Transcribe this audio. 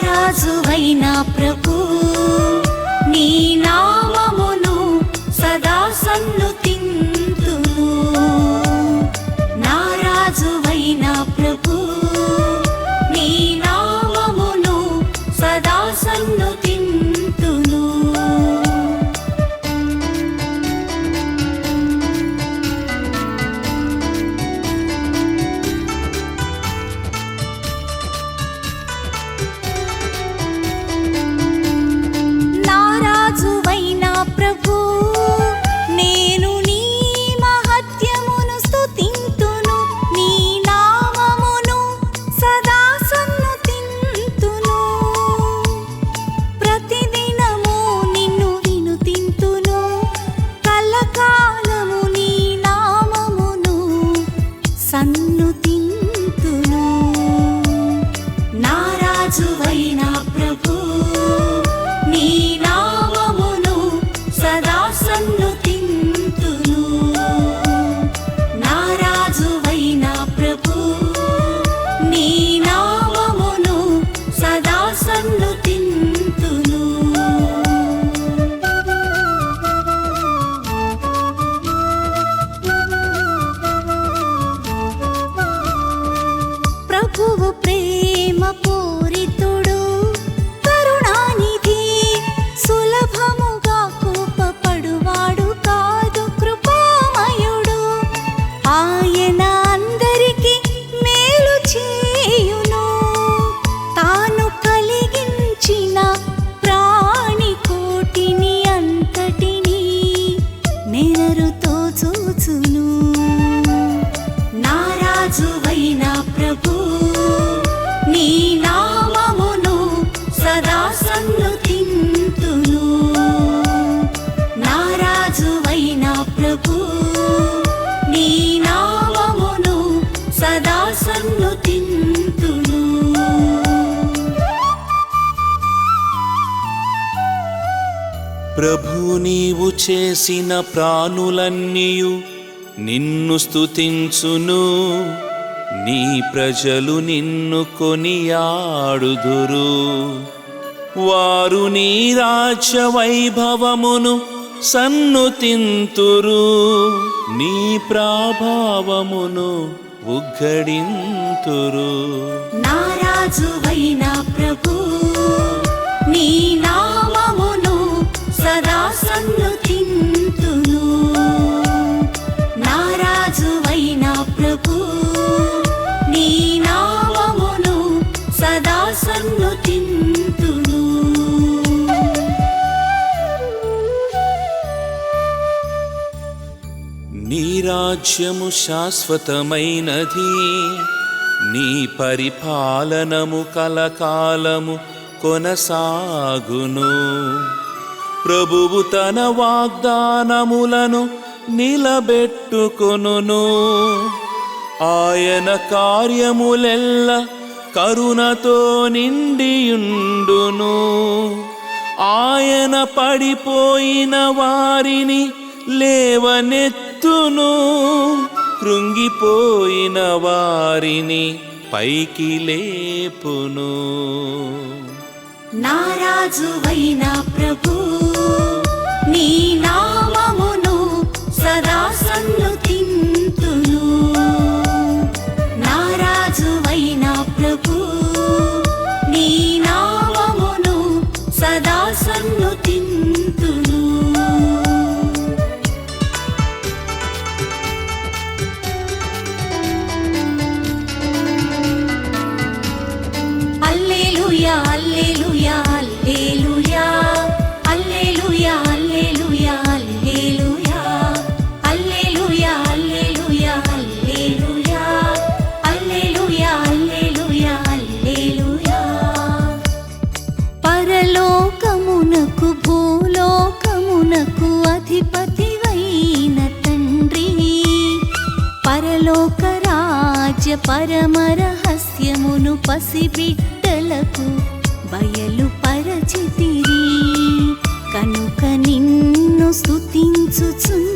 రాజువైన ప్రభు నీ నామమును సదా సన్నుతింతును. నా రాజువైన ప్రభు నీ నామమును సదా సన్నుతింతును. ప్రభు నేను నీ మహత్యమును స్తుతింతును. నీ నామమును సదా సన్నుతింతును. ప్రతిదినము నిన్ను వినుతింతును. కలకాలము నీ నామమును సన్నుతింతును. నా రాజువైన ప్రభు నీ నామమును సదా సన్నుతింతును. నా రాజువైన ప్రభు నీ నామమును సదా సన్నుతింతును. ప్రభువు ప్రేమ పూరితుడు, కరుణానిధి, సులభముగా కోపపడువాడు కాదు, కృపామయుడు. ఆయన అందరికి మేలు చేయును. తాను కలిగించిన ప్రాణి కోటిని అంతటిని నెరరుతో చూచును. నా రాజువైన ప్రభు నీ నామమును సదా సన్నుతింతును. నా రాజువైన ప్రభు నీ నామమును సదా సన్నుతింతును. ప్రభు నీవు చేసిన ప్రాణులన్నీయు నిన్ను స్తుతించును. నీ ప్రజలు నిన్ను కొనియాడుదురు. వారు నీ రాజ్య వైభవమును సన్నుతింతురు. నీ ప్రాభావమును ఉగ్గడింతురు. నా రాజువైన ప్రభు నీ నామమును సదా సన్నుతింతును. నా రాజువైన ప్రభు నీ నామమును సదా సన్నుతింతును. నీ రాజ్యము శాశ్వతమైనది. నీ పరిపాలనము కలకాలము కొనసాగును. ప్రభువు తన వాగ్దానములను నిలబెట్టుకొనును. ఆయన కార్యములెల్ల కరుణతో నిండియుండును. ఆయన పడిపోయిన వారిని లేవనెత్తును. కృంగిపోయిన వారిని పైకి లేపును. నా రాజువైన ప్రభు నీ నామమును సదా సన్నుతింతును. నా రాజువైన ప్రభు నీ నామమును సదా సన్నుతింతును. హల్లెలూయా హల్లెలూయా హల్లెలూయా హల్లెలూయా హల్లెలూయా హల్లెలూయా హల్లెలూయా హల్లెలూయా హల్లెలూయా హల్లెలూయా హల్లెలూయా. పరలోకమునకు భూలోకమునకు అధిపతివైన తండ్రి, పరలోక రాజ్య పరమ రహస్యమును పసిబిడ్డలకు బయలుపరచితిరి. కనుక నిన్ను స్తుతించుచున్నాను.